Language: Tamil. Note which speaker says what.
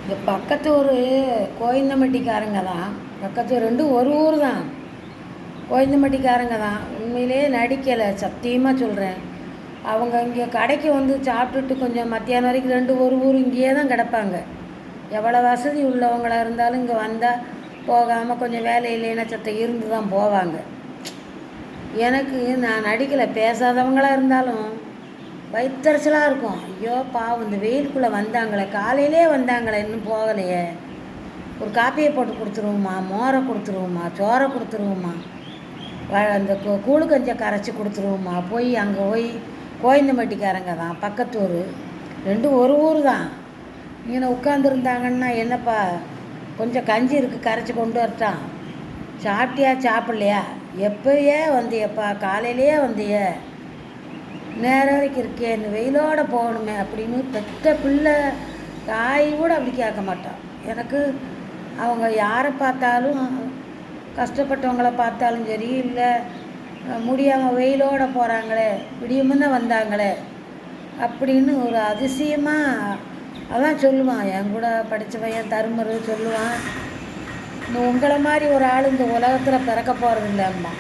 Speaker 1: இந்த பக்கத்து ஊர் கோயந்தம்பட்டிக்காரங்க தான். பக்கத்து ரெண்டும் ஒரு ஊர் தான். கோயந்தம்பட்டிக்காரங்க தான். உண்மையிலே நடிக்கலை, சத்தியமாக சொல்கிறேன். அவங்க இங்கே கடைக்கு வந்து சாப்பிட்டுட்டு கொஞ்சம் மத்தியானம் வரைக்கும் ரெண்டு ஒரு ஊர் இங்கேயே தான் கிடப்பாங்க. எவ்வளோ வசதி உள்ளவங்களாக இருந்தாலும் இங்கே வந்தால் போகாமல் கொஞ்சம் வேலை இல்லைன்னா சத்த இருந்து தான் போவாங்க. எனக்கு நான் நடிக்கலை, பேசாதவங்களாக இருந்தாலும் வயிற்றச்சலாக இருக்கும். ஐயோ பாவம், இந்த வெயிலுக்குள்ளே வந்தாங்களே, காலையிலே வந்தாங்களே, இன்னும் போகலையே, ஒரு காப்பியை போட்டு கொடுத்துருவோம்மா, மோரை கொடுத்துருவோம்மா, சோறை கொடுத்துருவோம்மா, அந்த கூழு கஞ்சை கரைச்சி கொடுத்துருவோம்மா. போய் அங்கே போய் கோயந்தம்பட்டிக்காரங்க தான், பக்கத்து ஊர், ரெண்டும் ஒரு ஊர் தான். இங்கே உட்காந்துருந்தாங்கன்னா என்னப்பா கொஞ்சம் கஞ்சி இருக்குது கரைச்சி கொண்டு வரட்டான், சாப்பிட்டியா சாப்பிட்லையா, எப்போயே வந்தியப்பா, காலையிலேயே வந்திய, நேரம் வரைக்கும் இருக்கே, இந்த வெயிலோடு போகணுமே அப்படின்னு பெற்ற பிள்ளை தாய் கூட அப்படி கேட்க மாட்டான். எனக்கு அவங்க யாரை பார்த்தாலும், கஷ்டப்பட்டவங்கள பார்த்தாலும் சரி, இல்லை முடியாமல் வெயிலோடு போகிறாங்களே, விடியமுன்ன வந்தாங்களே அப்படின்னு ஒரு அதிசயமாக அதான் சொல்லுவான். என் கூட படித்த பையன் தருமரு சொல்லுவான், இந்த உங்களை மாதிரி ஒரு ஆள் இந்த உலகத்தில் பிறக்க போகிறது இல்லைம்மா.